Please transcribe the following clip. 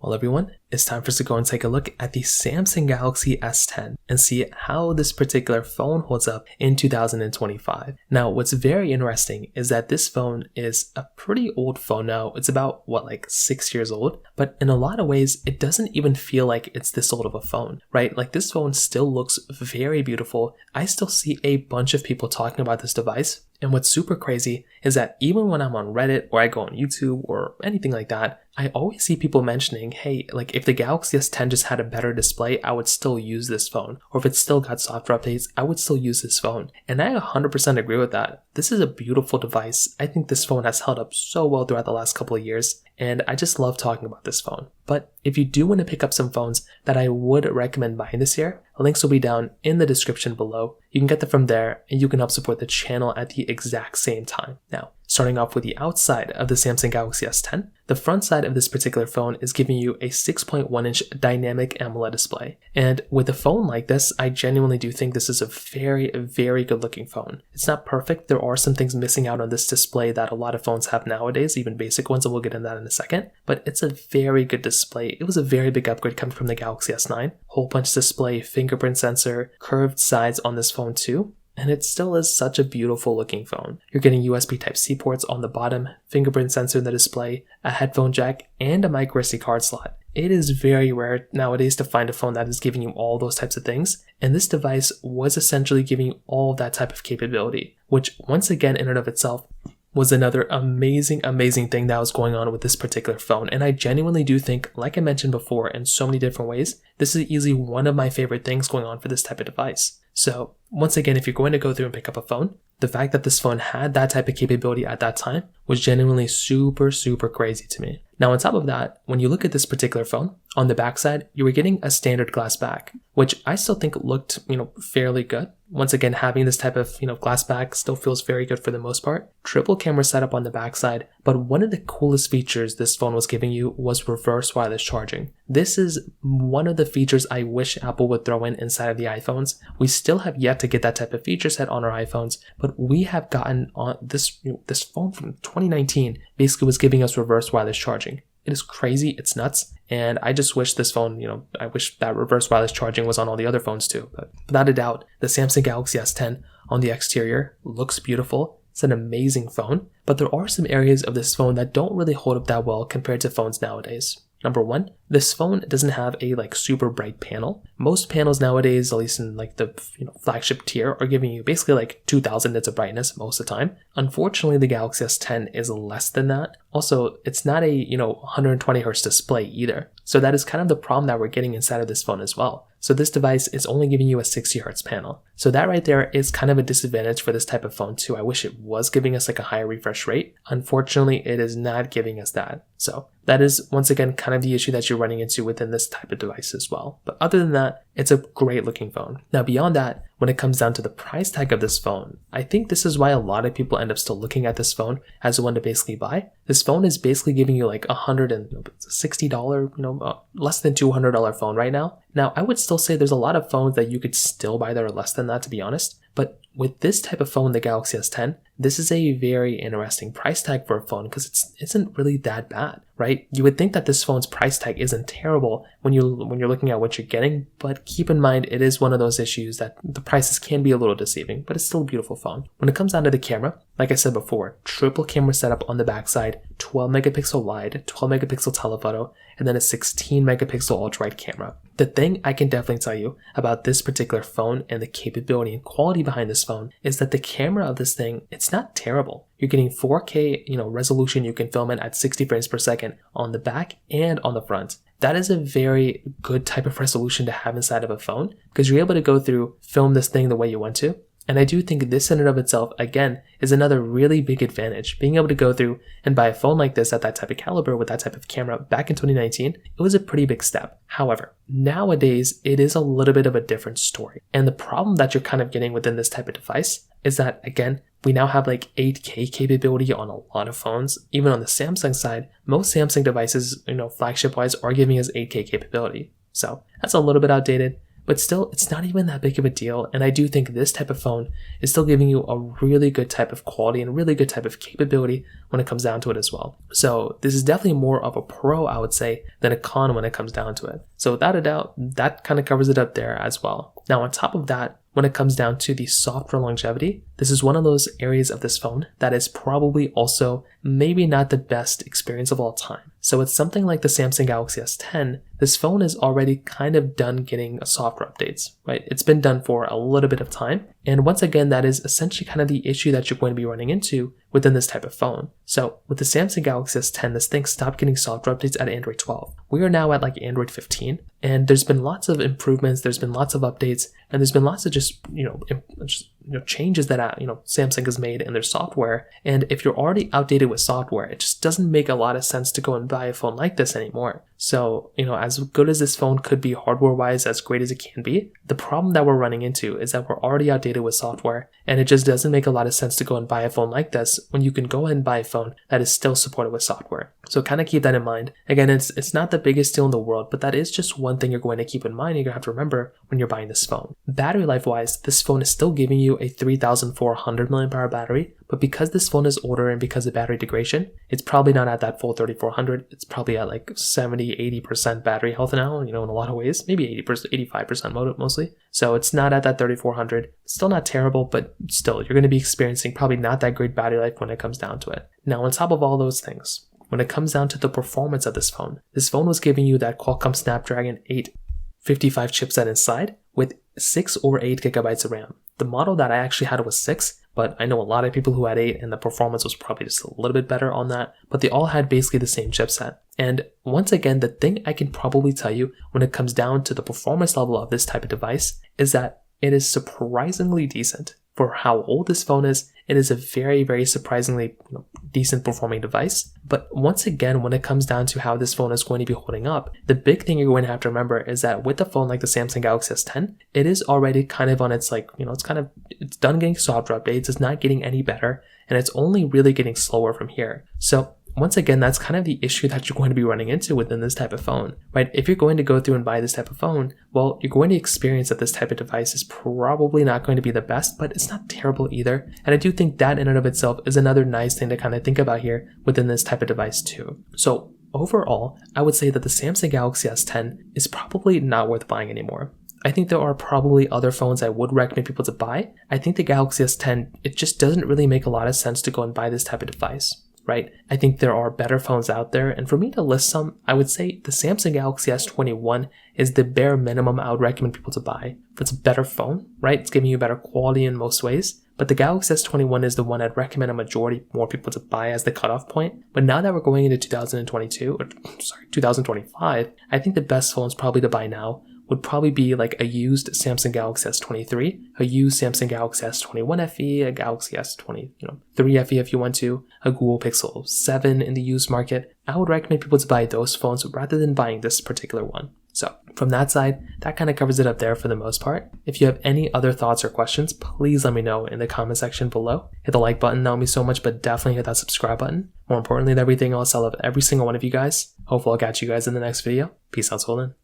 Well, everyone, it's time for us to go and take a look at the Samsung Galaxy S10 and see how this particular phone holds up in 2025. Now, what's very interesting is that this phone is a pretty old phone now. It's about, like 6 years old, but in a lot of ways, it doesn't even feel like it's this old of a phone, right? Like this phone still looks very beautiful. I still see a bunch of people talking about this device. And what's super crazy is that even when I'm on Reddit or I go on YouTube or anything like that, I always see people mentioning, hey, like if the Galaxy S10 just had a better display, I would still use this phone. Or if it still got software updates, I would still use this phone. And I 100% agree with that. This is a beautiful device. I think this phone has held up so well throughout the last couple of years. And I just love talking about this phone. But if you do want to pick up some phones that I would recommend buying this year, links will be down in the description below. You can get them from there and you can help support the channel at the exact same time. Now, starting off with the outside of the Samsung Galaxy S10, the front side of this particular phone is giving you a 6.1-inch dynamic AMOLED display. And with a phone like this, I genuinely do think this is a very, very good looking phone. It's not perfect. There are some things missing out on this display that a lot of phones have nowadays, even basic ones, and we'll get into that in a second. But it's a very good display. It was a very big upgrade coming from the Galaxy S9. Hole punch display, fingerprint sensor, curved sides on this phone too. And it still is such a beautiful looking phone. You're getting USB Type-C ports on the bottom, fingerprint sensor in the display, a headphone jack, and a micro SD card slot. It is very rare nowadays to find a phone that is giving you all those types of things, and this device was essentially giving you all of that type of capability, which once again in and of itself was another amazing thing that was going on with this particular phone. And I genuinely do think, like I mentioned before in so many different ways, this is easily one of my favorite things going on for this type of device. So once again, if you're going to go through and pick up a phone, the fact that this phone had that type of capability at that time was genuinely super crazy to me. Now on top of that, when you look at this particular phone, on the backside, you were getting a standard glass back, which I still think looked, fairly good. Once again, having this type of, glass back still feels very good for the most part. Triple camera setup on the backside, but one of the coolest features this phone was giving you was reverse wireless charging. This is one of the features I wish Apple would throw in inside of the iPhones. We still have yet to get that type of feature set on our iPhones, but we have gotten on this phone from 2019 basically was giving us reverse wireless charging. It is crazy, it's nuts, and I just wish this phone, I wish that reverse wireless charging was on all the other phones too. But without a doubt, the Samsung Galaxy S10 on the exterior looks beautiful. It's an amazing phone, but there are some areas of this phone that don't really hold up that well compared to phones nowadays. Number one, this phone doesn't have a super bright panel. Most panels nowadays, at least in the flagship tier, are giving you basically 2000 nits of brightness most of the time. Unfortunately, the Galaxy S10 is less than that. Also, it's not a 120 Hz display either. So that is kind of the problem that we're getting inside of this phone as well. So this device is only giving you a 60 Hz panel. So that right there is kind of a disadvantage for this type of phone too. I wish it was giving us a higher refresh rate. Unfortunately, it is not giving us that. So that is once again kind of the issue that you're running into within this type of device as well. But other than that, it's a great looking phone. Now beyond that, when it comes down to the price tag of this phone, I think this is why a lot of people end up still looking at this phone as the one to basically buy. This phone is basically giving you $160, less than $200 phone right now. Now, I would still say there's a lot of phones that you could still buy that are less than that, to be honest. But with this type of phone, the Galaxy S10, this is a very interesting price tag for a phone because it isn't really that bad, right? You would think that this phone's price tag isn't terrible when you're looking at what you're getting, but keep in mind it is one of those issues that the prices can be a little deceiving, but it's still a beautiful phone. When it comes down to the camera, like I said before, triple camera setup on the backside, 12 megapixel wide, 12 megapixel telephoto, and then a 16 megapixel ultra-wide camera. The thing I can definitely tell you about this particular phone and the capability and quality behind this phone is that the camera of this thing, it's not terrible. You're getting 4K, resolution you can film in at 60 frames per second on the back and on the front. That is a very good type of resolution to have inside of a phone because you're able to go through, film this thing the way you want to. And I do think this in and of itself, again, is another really big advantage. Being able to go through and buy a phone like this at that type of caliber with that type of camera back in 2019, it was a pretty big step. However, nowadays, it is a little bit of a different story. And the problem that you're kind of getting within this type of device is that, again, we now have 8K capability on a lot of phones. Even on the Samsung side, most Samsung devices, flagship-wise, are giving us 8K capability. So that's a little bit outdated. but still, it's not even that big of a deal. And I do think this type of phone is still giving you a really good type of quality and really good type of capability when it comes down to it as well. So this is definitely more of a pro, I would say, than a con when it comes down to it. So without a doubt, that kind of covers it up there as well. Now, on top of that, when it comes down to the software longevity, this is one of those areas of this phone that is probably also maybe not the best experience of all time. So it's something like the Samsung Galaxy S10. This phone is already kind of done getting software updates, right? It's been done for a little bit of time. And once again, that is essentially kind of the issue that you're going to be running into within this type of phone. So with the Samsung Galaxy S10, this thing stopped getting software updates at Android 12. We are now at like Android 15, and there's been lots of improvements, there's been lots of updates, and there's been lots of just changes that Samsung has made in their software. And if you're already outdated with software, it just doesn't make a lot of sense to go and buy a phone like this anymore. So, as good as this phone could be hardware-wise, as great as it can be, the problem that we're running into is that we're already outdated with software, and it just doesn't make a lot of sense to go and buy a phone like this when you can go ahead and buy a phone that is still supported with software. So kind of keep that in mind. Again, it's not the biggest deal in the world, but that is just one thing you're going to keep in mind. You're going to have to remember when you're buying this phone. Battery life-wise, this phone is still giving you a 3,400 mAh battery, but because this phone is older and because of battery degradation, it's probably not at that full 3,400. It's probably at like 70-80% battery health now, in a lot of ways, maybe 80%, 85% mostly. So it's not at that 3,400. Still not terrible, but still, you're going to be experiencing probably not that great battery life when it comes down to it. Now, on top of all those things, when it comes down to the performance of this phone was giving you that Qualcomm Snapdragon 855 chipset inside with 6 or 8 gigabytes of RAM. The model that I actually had was 6, but I know a lot of people who had 8 and the performance was probably just a little bit better on that, but they all had basically the same chipset. And once again, the thing I can probably tell you when it comes down to the performance level of this type of device is that it is surprisingly decent. For how old this phone is, it is a very, very surprisingly decent performing device. But once again, when it comes down to how this phone is going to be holding up, the big thing you're going to have to remember is that with a phone like the Samsung Galaxy S10, it is already kind of on its it's done getting software updates, it's not getting any better, and it's only really getting slower from here. So once again, that's kind of the issue that you're going to be running into within this type of phone, right? If you're going to go through and buy this type of phone, well, you're going to experience that this type of device is probably not going to be the best, but it's not terrible either. And I do think that in and of itself is another nice thing to kind of think about here within this type of device too. So overall, I would say that the Samsung Galaxy S10 is probably not worth buying anymore. I think there are probably other phones I would recommend people to buy. I think the Galaxy S10, it just doesn't really make a lot of sense to go and buy this type of device. Right? I think there are better phones out there, and for me to list some, I would say the Samsung Galaxy S21 is the bare minimum I would recommend people to buy. It's a better phone, right? It's giving you better quality in most ways, but the Galaxy S21 is the one I'd recommend a majority more people to buy as the cutoff point. But now that we're going into 2025, I think the best phones probably to buy now would probably be like a used Samsung Galaxy S23, a used Samsung Galaxy S21 FE, a Galaxy S23 FE if you want to, a Google Pixel 7 in the used market. I would recommend people to buy those phones rather than buying this particular one. So from that side, that kind of covers it up there for the most part. If you have any other thoughts or questions, please let me know in the comment section below. Hit the like button, that would mean so much, but definitely hit that subscribe button. More importantly than everything else, I love every single one of you guys. Hopefully I'll catch you guys in the next video. Peace out, till then.